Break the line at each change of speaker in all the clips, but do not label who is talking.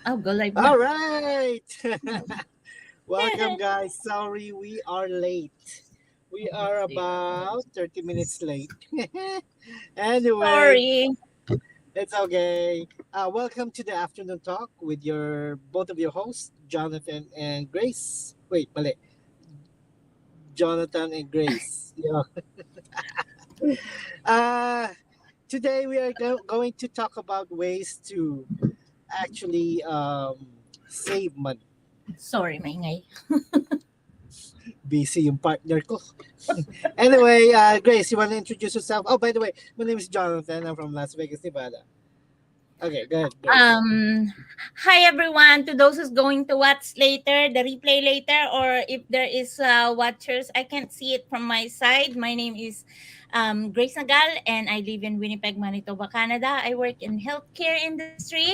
Oh, go live na.
All right. Welcome, guys. Sorry, we are late. We are about 30 minutes late. Anyway,
Sorry.
it's okay. Welcome to the afternoon talk with your both of your hosts, Jonathan and Grace. Wait, mali. Jonathan and Grace. Yeah. Uh, Today we are going to talk about ways to actually save money.
Sorry, maingay.
Busy yung partner ko. Anyway, Grace, you want to introduce yourself? Oh, by the way, my name is Jonathan. I'm from Las Vegas, Nevada. Okay, go ahead, Grace.
Um, Hi everyone. To those who's going to watch later, the replay later, or if there is watchers, I can't see it from my side. My name is Grace Nagal, and I live in Winnipeg, Manitoba, Canada. I work in healthcare industry.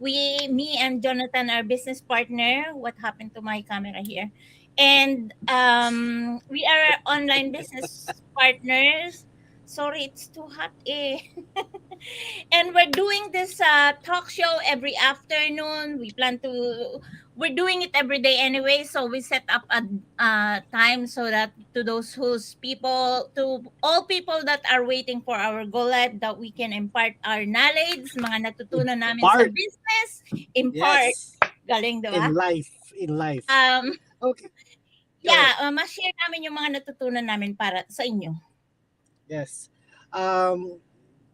Me and Jonathan are business partner. What happened to my camera here? And we are online business partners. Sorry, it's too hot. And we're doing this talk show every afternoon. We're doing it every day anyway, so we set up a time so that to those whose people, to all people that are waiting for our go live, that we can impart our knowledge, mga natutunan namin sa
Part.
business, impart.
Yes.
Galing, di ba?
In life. In life.
Um,
Okay, go ahead.
yeah, ma-share namin yung mga natutunan namin para sa inyo.
Yes.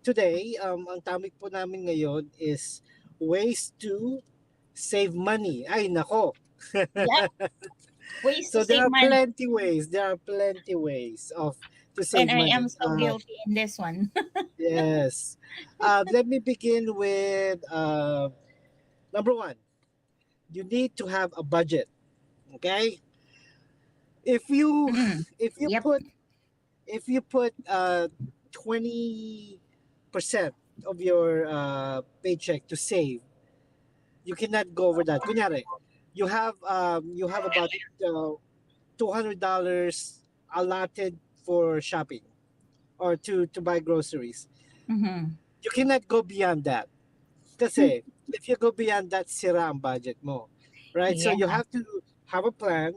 Today, ang topic po namin ngayon is ways to save money. Ay, nako.
Yeah, ways to
So there
save
are
money.
plenty ways. There are plenty ways of to
And
save
I
money.
am so guilty in this one.
Yes. Let me begin with number one. You need to have a budget. Okay. If you
Mm.
if you
Yep.
put if you put 20% of your paycheck to save, you cannot go over that. Kunyari, you have about $200 allotted for shopping or to buy groceries.
Mhm.
You cannot go beyond that. Kasi if you go beyond that, sira ang budget mo. Right? So
Yeah.
you have to have a plan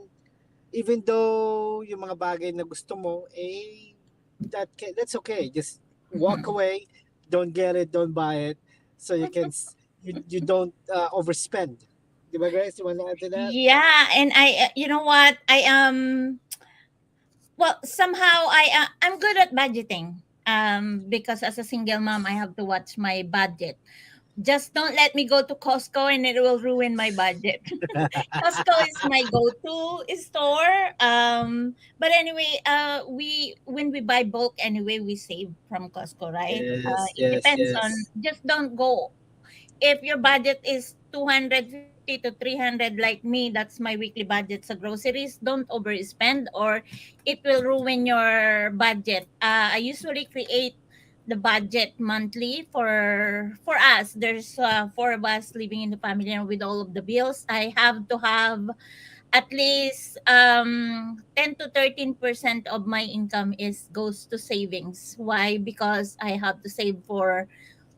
even though yung mga bagay na gusto mo, that's okay. Just walk
Mhm.
away, don't get it, don't buy it, so you don't overspend. Di ba, Grace? You want to add to that?
Yeah, and you know what? Well, somehow I'm good at budgeting. Because as a single mom, I have to watch my budget. Just don't let me go to Costco and it will ruin my budget. Costco is my go-to store. But anyway, we when we buy bulk anyway, we save from Costco, right?
Yes,
It
yes,
depends on.
yes,
Just don't go if your budget is 250 to 300 like me, that's my weekly budget sa groceries. Don't overspend or it will ruin your budget. I usually create the budget monthly for us. There's four of us living in the family, and with all of the bills I have to have at least 10 to 13% of my income is goes to savings. Why? Because I have to save for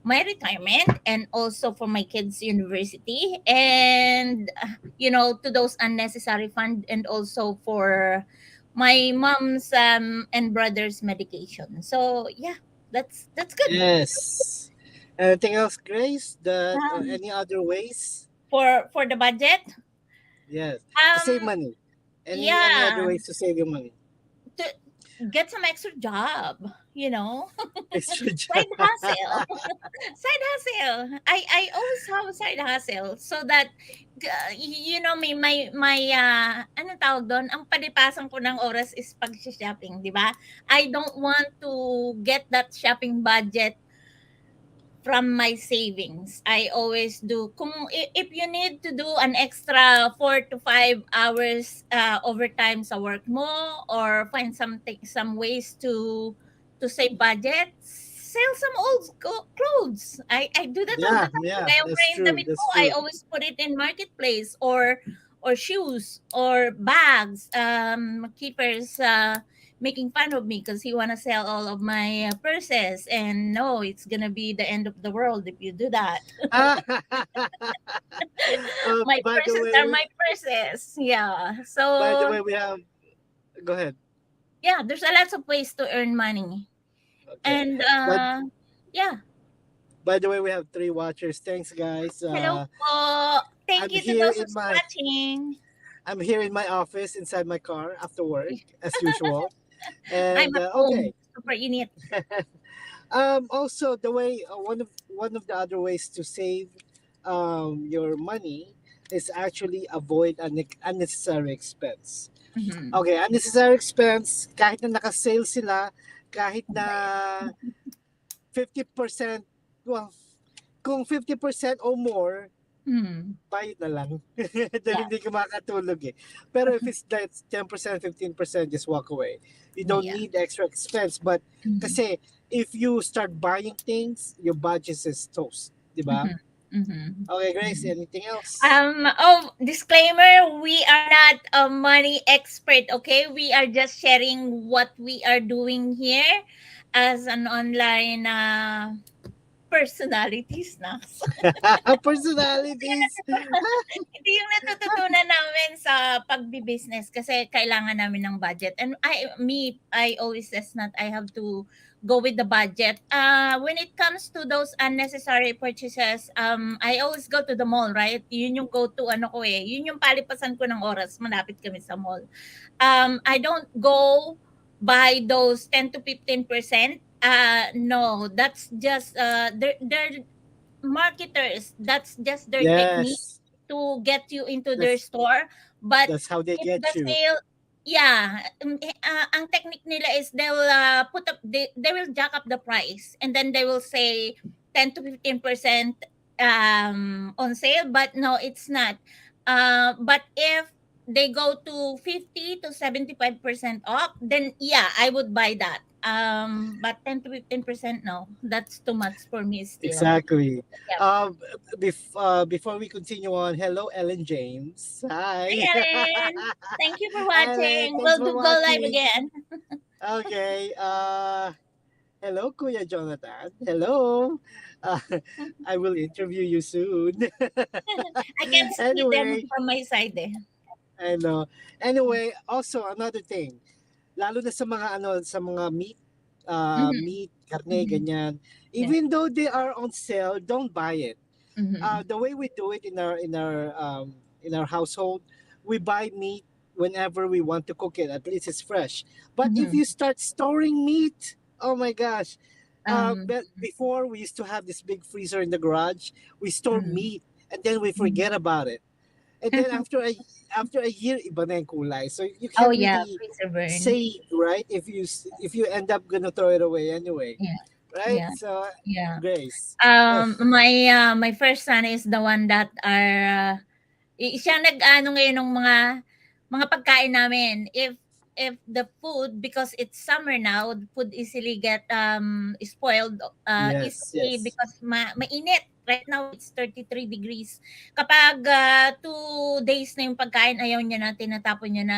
my retirement and also for my kids university, and to those unnecessary fund, and also for my mom's and brother's medication. So yeah, that's good.
yes. Anything else, Grace? That
um,
any other ways?
for the budget.
Yes, to save
um
money. Any other
yeah,
ways to save your money?
to get some extra job, you know.
Extra job.
Side hustle. Side hustle. I always have a side hustle so that my anong tawag doon? Ang palipasan ko ng oras is pag-shopping, 'di ba? I don't want to get that shopping budget from my savings. I always do. If you need to do an extra 4 to 5 hours overtime sa work mo, or find some ways to save budget, sell some old clothes. I do that all the
Yeah,
time.
yeah,
Kaya
that's
yung
true.
damit ko,
That's
I
true.
always put it in marketplace, or shoes or bags. Keepers making fun of me because he want to sell all of my purses, and no, it's gonna be the end of the world if you do that. My
by the
purses
way,
are my purses. Yeah.
by the
So
way, we have. Go ahead.
yeah, there's a lots of ways to earn money.
Okay.
And
But
yeah.
by the way, we have three watchers. Thanks, guys.
Hello po. Thank
I'm
you to
here
those
in
who's
my
watching.
I'm here in my office inside my car after work as usual.
I'm
And
at home.
okay.
Super init.
Also, the way one of the other ways to save your money is actually avoid unnecessary expense.
Mhm.
Okay, unnecessary expense kahit na naka-sale sila, kahit na 50%, well, kung 50% or more,
Hmm.
bayad na lang.
Yeah.
Dahil hindi ka makakatulog eh. Pero if it's like 10%, 15%, just walk away. You don't
Yeah.
need extra expense. But
Mhm.
kasi if you start buying things, your budget is toast. Di ba?
Mhm. Mhm.
Okay, Grace,
Mhm.
anything else?
Disclaimer, we are not a money expert, okay? We are just sharing what we are doing here as an online personalities na.
Personalities.
Ito yung natututunan namin sa pagbi-business kasi kailangan namin ng budget. And I always says that I have to go with the budget. When it comes to those unnecessary purchases, I always go to the mall, right? Yun yung go-to ano ko eh. Yun yung palipasan ko ng oras. Malapit kami sa mall. I don't go by those 10 to 15%. No, that's just they're marketers. That's just their technique
Yes.
to get you into their
That's
store. But
that's how they
if the
get you.
sale, yeah, ang technique nila is they'll they will jack up the price and then they will say 10 to 15% on sale, but no, it's not. But if they go to 50 to 75% off, then yeah, I would buy that. But 10 to 15%, no, that's too much for me still.
Exactly.
Yeah.
Before we continue on, hello, Ellen James. Hi.
Hi, Ellen. Thank you for
Ellen,
watching.
thanks
We'll
for
do go live
watching.
again.
Okay. Hello, Kuya Jonathan. Hello. Uh, I will interview you soon.
I can see them
Anyway,
from my side eh.
I know. Anyway, also another thing, lalo na sa mga
Mhm,
meat, karne,
mhm.
ganyan.
Yeah.
Even though they are on sale, don't buy it.
Mhm,
The way we do it in our household, we buy meat whenever we want to cook it. At least it's fresh. But if
mhm.
you start storing meat, oh my gosh!
Um,
But before we used to have this big freezer in the garage. We store
mhm,
meat and then we
mhm.
forget about it. And then after a year, iba na yung kulay. So you
Oh
can't
yeah,
really
freezer burn.
save, right? If you end up gonna throw it away anyway,
Yeah,
right?
yeah,
So
yeah.
Grace.
My first son is the one that are siya nag-ano ngayon ng mga pagkain namin. If the food, because it's summer now, the food easily get spoiled
Yes,
easily
yes.
because mainit. Right now it's 33 degrees. Kapag 2 days na yung pagkain, ayaw niya na, tinatapon niya na.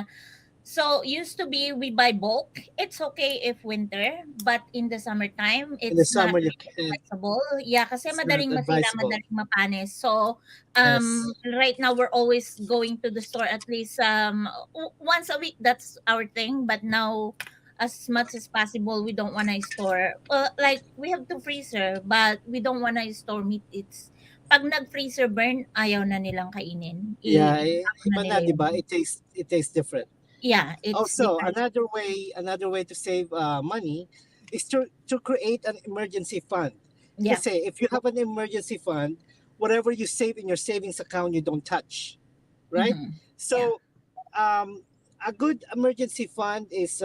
So used to be we buy bulk. It's okay if winter, but in the summertime,
In the
it's not
summer you
really
can't.
advisable. Yeah, kasi
It's not
madaling masira,
advisable.
madaling mapanis. So
Yes.
right now we're always going to the store at least once a week. That's our thing. But now, as much as possible, we don't want to store. Like we have to freezer, but we don't want to store meat. It's pag nag-freezer burn, ayaw na nilang kainin.
Yeah,
Itapon na
iba na,
nila
'di
yun.
ba? It tastes different.
Yeah, it's
Also,
different.
another way to save money is to create an emergency fund.
Yeah.
Kasi if you have an emergency fund, whatever you save in your savings account, you don't touch, right?
Mhm. Yeah.
So, a good emergency fund is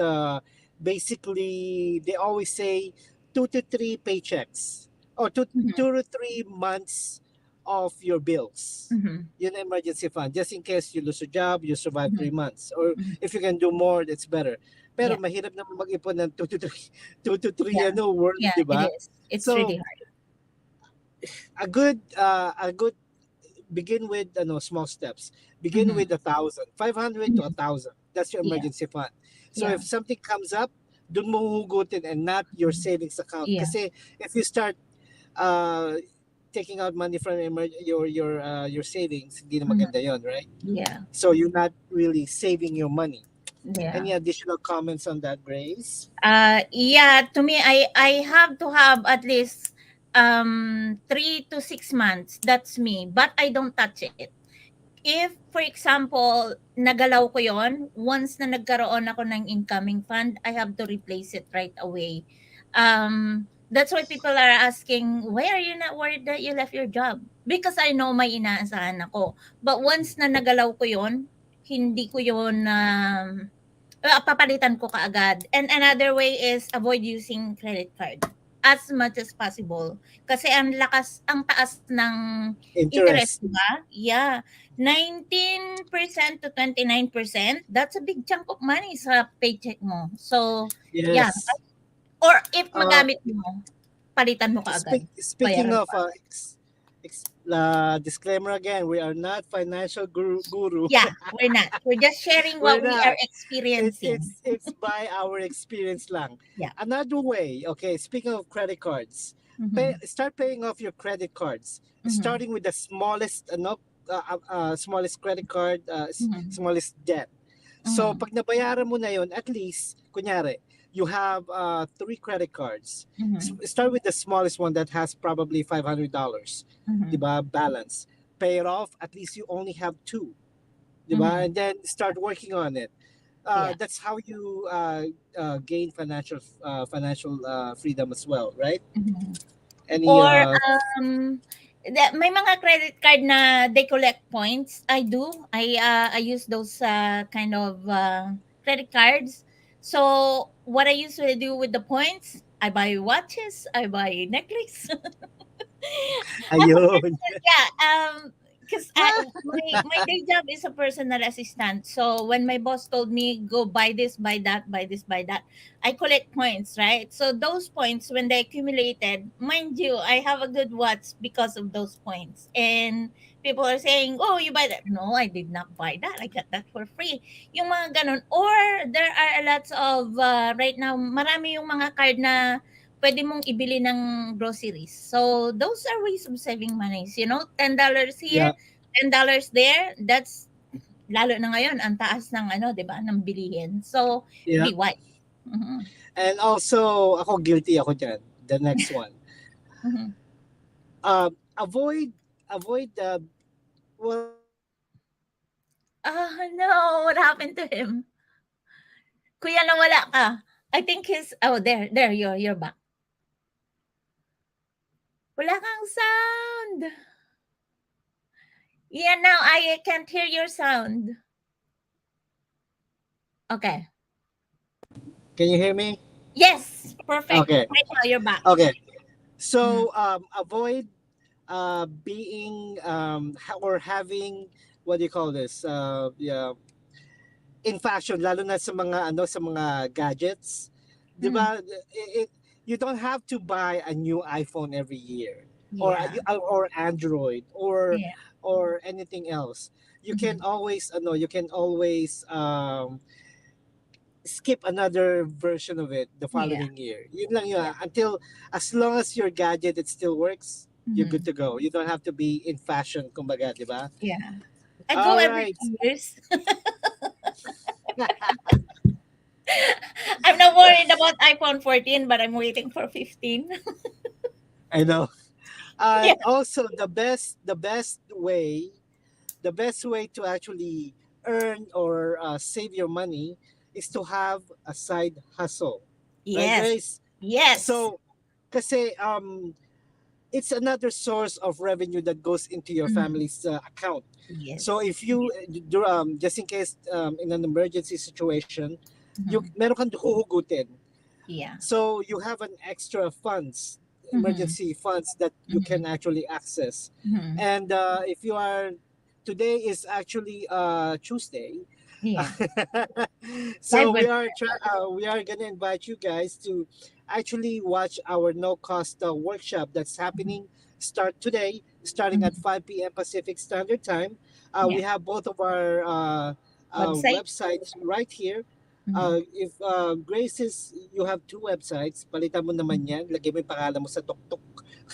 basically they always say 2 to 3 paychecks or two,
Mhm.
2 to 3 months of your bills.
Mhm.
Yun ang emergency fund. Just in case you lose a job, you survive
Mhm.
3 months. Or
Mhm.
if you can do more, that's better. Pero
Yeah.
mahirap naman mag-ipon ng 2 to 3
Yeah.
worth,
Yeah,
di
it
ba?
is. It's
So,
really hard.
a good begin with small steps. Begin
Mhm.
with 1,000, 500 to
Mhm.
1,000. That's your
Yeah.
emergency fund. So
Yeah.
if something comes up, dun mo huhugutin and not your
Mhm.
savings account.
Yeah.
Kasi if you start uh, taking out money from your savings, hindi na
Mhm.
maganda yon, right?
Yeah.
So you're not really saving your money.
Yeah.
Any additional comments on that, Grace?
Yeah, to me, I have to have at least 3 to 6 months. That's me, but I don't touch it. If, for example, nagalaw ko yon, once na nagkaroon ako ng incoming fund, I have to replace it right away. That's why people are asking, why are you not worried that you left your job? Because I know may inaasahan ako. But once na nagalaw ko yon, hindi ko yon papalitan ko kaagad. And another way is avoid using credit card as much as possible. Kasi ang taas ng interest,
Interest.
di ba? Yeah. 19% to 29%, that's a big chunk of money sa paycheck mo. So, yeah.
Yes.
Or if
Uh,
magamit mo, palitan mo kaagad.
speaking
Bayaran
of
mo.
disclaimer again, we are not financial guru.
Yeah, we're not. We're just sharing
We're
what we are
not.
experiencing.
It's by our experience lang.
Yeah.
Another way, okay, speaking of credit cards,
Mhm.
start paying off your credit cards,
Mhm.
starting with the smallest smallest credit card,
Mhm.
smallest debt. So
Mhm.
pag nabayaran mo na yon, at least kunyari you have three credit cards.
Mhm.
Start with the smallest one that has probably $500,
Mhm.
diba, balance. Pay it off. At least you only have two, diba,
Mhm.
and then start working on it.
Yeah.
That's how you gain financial freedom as well, right?
Mhm.
Any
Or may mga credit card na they collect points. I do. I use those kind of credit cards. So what I usually do with the points, I buy watches, I buy necklace.
ayun.
Yeah, because my day job is a personal assistant. So when my boss told me go buy this, buy that, buy this, buy that, I collect points, right? So those points, when they accumulated, mind you, I have a good watch because of those points. And people are saying, "Oh, you buy that?" No, I did not buy that. I got that for free. Yung mga ganon. Or there are lots of right now, marami yung mga card na pwede mong ibili ng groceries. So, those are ways of saving money. You know, $10
Yeah,
here, $10 there. That's, lalo na ngayon, ang taas ng ano, di ba, ng bilihin. So,
yeah.
be wise. Mhm.
And also, ako guilty ako dyan. The next one.
Mhm.
Avoid the, well,
No, what happened to him? Kuya, nawala ka. I think he's, oh, there, you're back. Wala kang sound. Yeah, now I can't hear your sound. Okay.
can you hear me?
Yes, perfect.
Okay.
Right now, you're back.
Okay.
Mhm.
So avoid being or having, what do you call this? Yeah, in fashion, lalo na sa mga gadgets, 'di
Mhm.
ba? You don't have to buy a new iPhone every year, or
Yeah.
Android,
Yeah.
or anything else. You can
Mhm.
always skip another version of it the
Yeah.
following year. Yun lang yun.
Yeah.
Until, as long as your gadget it still works, you're good
Mhm.
to go. You don't have to be in fashion, kumbaga, di ba?
Yeah. I go
All
every
right.
2 years. I'm not worried about iPhone 14, but I'm waiting for 15.
I know.
Yeah.
And also the best way to actually earn or save your money is to have a side hustle, right,
Yes.
Grace?
Yes.
So, kasi it's another source of revenue that goes into your
Mhm.
family's account. So
Yes.
if you just in case in an emergency situation,
Mhm.
meron kang huhugutin.
Yeah.
So you have an extra funds,
Mhm.
emergency funds that you can
Mhm.
actually access.
Mhm.
And if you are, today is actually Tuesday.
Yeah.
So
Live
we are gonna invite you guys to actually watch our no cost workshop that's
Mhm.
happening start today, starting at
Mhm.
5 p.m. Pacific Standard Time. We
Yeah.
have both of our
Website.
websites right here.
Mhm.
If Grace is, you have two websites, palitan mo naman yan, lagay mo yung pangalan mo sa tuktok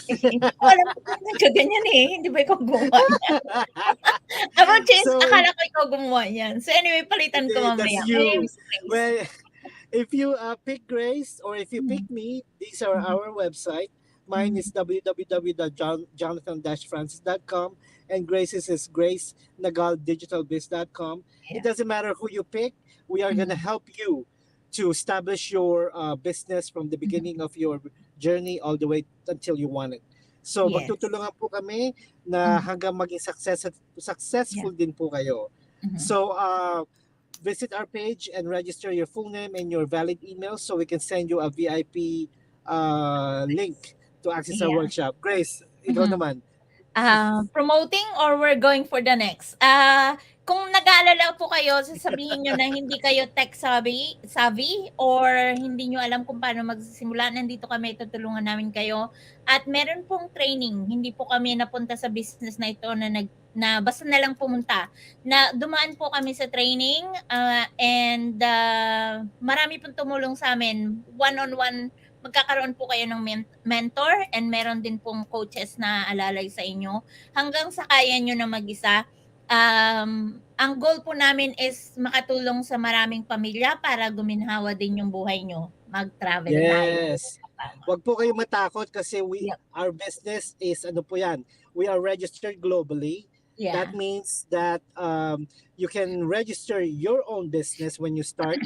Hindi ko alam kung nagkaganyan eh. Hindi ba ikaw gumawa niyan? About change,
So
akala ko ikaw gumawa niyan. So anyway, palitan ko
that's
mamaya. My name
you.
is Grace.
Well, if you pick Grace or if you pick
Mhm.
me, these are
Mhm.
our website. Mine
Mhm.
is www.jonathan-francis.com and Grace's is gracenagaldigitalbiz.com. It
Yeah.
doesn't matter who you pick. We are going to
Mhm.
help you to establish your business from the
Mhm.
beginning of your journey all the way until you want it. So
Yes.
magtutulungan po kami na
Mhm.
hanggang maging
Yeah.
successful din po kayo.
Mhm.
So visit our page and register your full name and your valid email so we can send you a VIP link to access our
Yeah.
workshop. Grace, ikaw
Mhm.
naman.
Promoting or we're going for the next? Kung nag-aalala po kayo, sasabihin niyo na hindi kayo tech savvy or hindi niyo alam kung paano magsisimula, nandito kami, tutulungan namin kayo. At meron pong training, hindi po kami napunta sa business na ito na basta na lang pumunta. Na dumaan po kami sa training and marami pong tumulong sa amin. One-on-one magkakaroon po kayo ng mentor and meron din pong coaches na alalay sa inyo hanggang sa kaya nyo na mag-isa. Ang goal po namin is makatulong sa maraming pamilya para guminhawa din yung buhay nyo. Mag-travel tayo.
Yes. Huwag po kayo matakot kasi
Yep.
our business is ano po yan. We are registered globally. That
Yeah.
means that you can register your own business when you start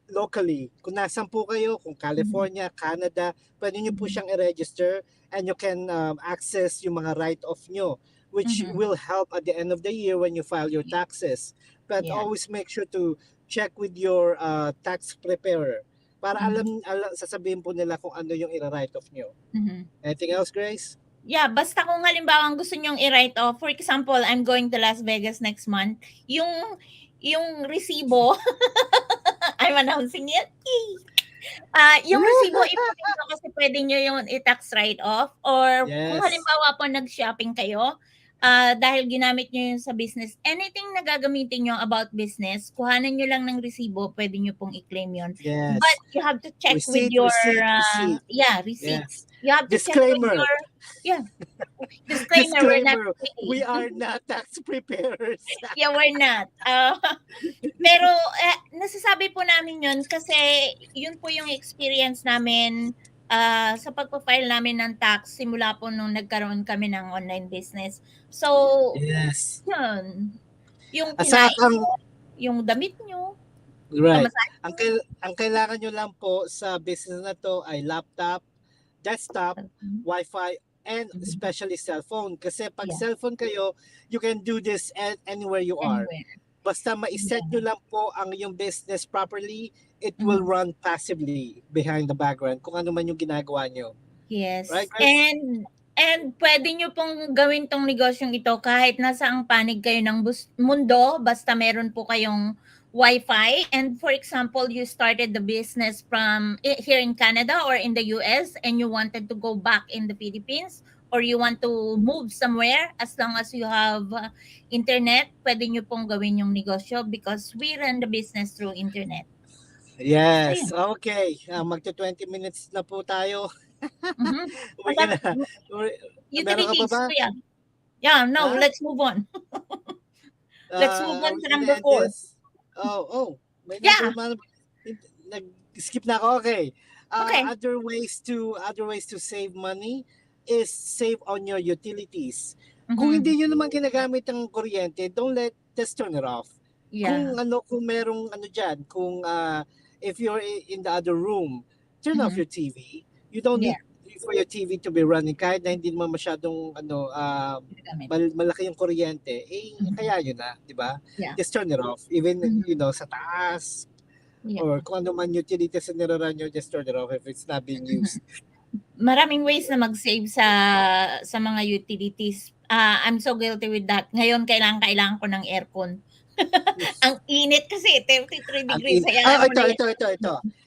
locally. Kung nasan po kayo, kung
Mhm.
California, Canada, pwede nyo po
Mhm.
siyang i-register and you can access yung mga write-off nyo which
Mhm.
will help at the end of the year when you file your taxes. But
Yeah.
always make sure to check with your tax preparer para
Mhm.
sasabihin po nila kung ano yung i-write off nyo.
Mhm.
Anything else, Grace?
Yeah, basta kung halimbawa gusto nyong i-write off, for example, I'm going to Las Vegas next month, yung resibo, I'm announcing it. Yung resibo ipunin nyo kasi pwede nyo yung i-tax write-off or kung
Yes.
halimbawa po nag-shopping kayo, dahil ginamit nyo yun sa business, anything na gagamitin nyo about business, kuhanan nyo lang ng resibo, pwede nyo pong i-claim yun. But
Yes.
you have to check with
Receipt,
your,
receipt, receipt.
receipts.
Yes.
You have to check with
Disclaimer.
your, yeah, disclaimer, we're not
Disclaimer. We
paying.
are not tax preparers.
Yeah, we're not. Pero nasasabi po namin yun kasi yun po yung experience namin sa pagpa-file namin ng tax simula po nung nagkaroon kami ng online business. So,
Yes.
yun. Yung
Asa
kinain
ang
nyo, yung damit nyo,
right.
pamasahe.
Ang kailangan nyo lang po sa business na to ay laptop, desktop, Wi-Fi, and especially cellphone. Kasi pag
Yeah,
cellphone kayo, you can do this anywhere you are.
anywhere.
Basta ma-set
Yeah.
nyo lang po ang yung business properly, it will
Mhm.
run passively behind the background kung ano man yung ginagawa nyo.
Yes.
Right, Grace?
And pwede nyo pong gawin tong negosyong ito kahit nasa ang panig kayo ng mundo, basta meron po kayong Wi-Fi. And for example, you started the business from here in Canada or in the US and you wanted to go back in the Philippines or you want to move somewhere, as long as you have internet, pwede nyo pong gawin yung negosyo because we run the business through internet. So,
Yes.
yun.
Okay. Magto 20 minutes na po tayo.
Mhm.
Uwi ka na. Meron ka pa
Utilities,
ba?
kuya. Yeah, no,
Ha?
let's move on. Let's move
Are
on
we
to
gonna
number
end
4.
this? Oh. May
Yeah,
nag-skip na ako. Okay.
okay.
Other ways to save money is save on your utilities. Kung
Mhm.
hindi nyo naman ginagamit ang kuryente, just turn it off.
Yeah.
Kung merong diyan, if you're in the other room, turn off
Mhm.
your TV. You don't
Yeah,
need for your TV to be running kahit na hindi naman masyadong
ginagamit.
malaki yung kuryente,
Mhm.
kaya yun na, di ba?
Yeah.
Just turn it off. Even,
Mhm.
sa taas,
Yeah.
or kung ano man utilities na niraran nyo, just turn it off if it's not being used.
Maraming ways na mag-save sa mga utilities. I'm so guilty with that. Ngayon kailangan ko ng aircon. Ang init kasi 33 degrees. Hayaan mo na yan.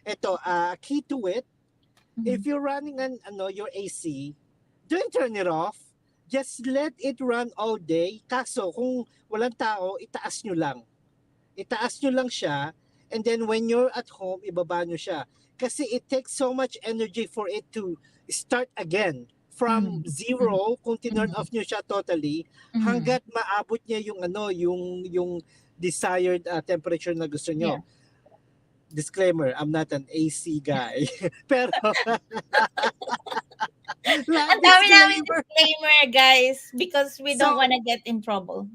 Ito, key to it, if
Mhm.
you're running your AC, don't turn it off. Just let it run all day. Kaso, kung walang tao, itaas nyo lang. Itaas nyo lang siya, and then when you're at home, ibaba nyo siya. Kasi it takes so much energy for it to start again from
Mm.
zero, kung tinurn
Mm.
off niyo siya totally,
Mm.
hanggat maabot niya yung ano, yung desired temperature na gusto
Yeah.
niyo. Disclaimer, I'm not an AC guy. Pero
Ang dami namin
disclaimer.
disclaimer, guys, because we don't
So
wanna get in trouble.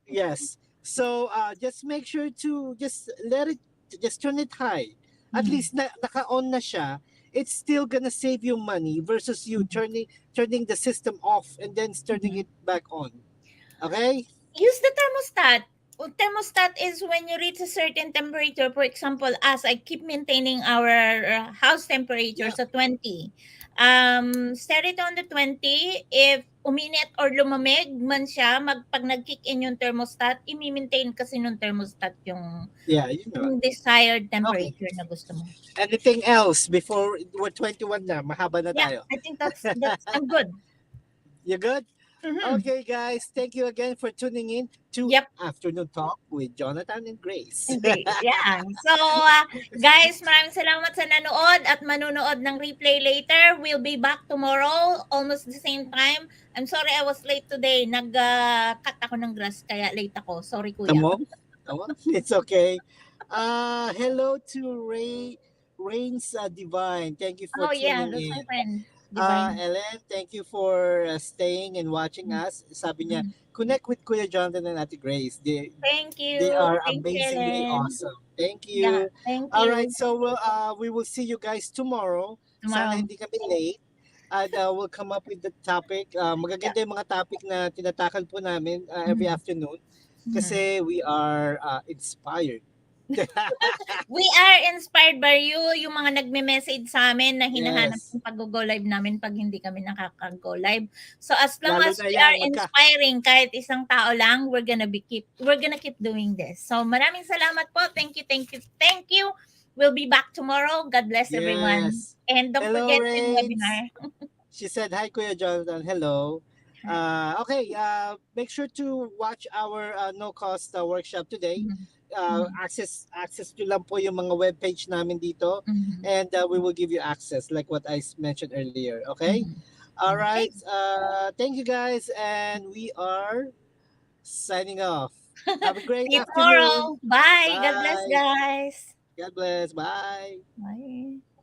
yes. So just make sure to just let it, just turn it high. At
Mm.
least naka-on na siya. It's still gonna save you money versus you turning the system off and then turning
Mhm.
it back on. Okay?
Use the thermostat. Thermostat is when you reach a certain temperature. For example, as I keep maintaining our house temperature
Yeah.
sa 20. Set it on the 20. If uminit or lumamig man siya, pag nag-kick in yung thermostat, i-maintain kasi nung thermostat
Yeah, you know.
yung desired
Okay.
temperature na gusto mo.
Anything else before we're 21 na? Mahaba na
Yeah,
tayo.
I think that's I'm good.
You good?
Mhm.
Okay, guys. Thank you again for tuning in to
Yep.
Afternoon Talk with Jonathan and Grace.
Great. Yeah. So, guys, maraming salamat sa nanood at manunood ng replay later. We'll be back tomorrow, almost the same time. I'm sorry I was late today. Nag-cut ako ng grass, kaya late ako. Sorry, kuya.
Tamo? Tamo? It's okay. Hello to Rains Divine. Thank you for
Oh, yeah.
tuning
That's
in.
my friend. Divine.
Ellen, thank you for staying and watching us. Sabi niya,
Mhm.
connect with Kuya Jonathan and Ate Grace.
Thank
They
you.
are
Thank you,
amazingly
Ellen.
awesome. Thank
Yeah.
you.
Thank
All right,
you.
so we will see you guys tomorrow. Sana
Tomorrow.
hindi kami late. And we'll come up with the topic.
Yeah.
Magaganda yung mga topic na tinatakal po namin every
Mhm.
afternoon
Mhm.
kasi we are inspired.
We are inspired by you, yung mga nagme-message sa amin na hinahanap
Yes.
yung pag-go live namin pag hindi kami nakaka-go live. So as long
Lalo
as
na
we
yan,
are inspiring kahit isang tao lang, we're gonna keep doing this. So maraming salamat po. Thank you, thank you, thank you. We'll be back tomorrow. God bless everyone.
Yes.
And don't
Hello,
forget yung
Rains.
webinar.
She said, hi, Kuya Jonathan. Hello. Okay, make sure to watch our no-cost workshop today.
Mhm.
Access nyo lang po yung mga webpage namin dito
Mhm.
and we will give you access like what I mentioned earlier. Okay?
Mhm.
All
Okay.
right. Thank you guys and we are signing off. Have a great
See you
afternoon.
tomorrow. Bye. God bless,
Bye.
guys.
God bless. Bye.
Bye.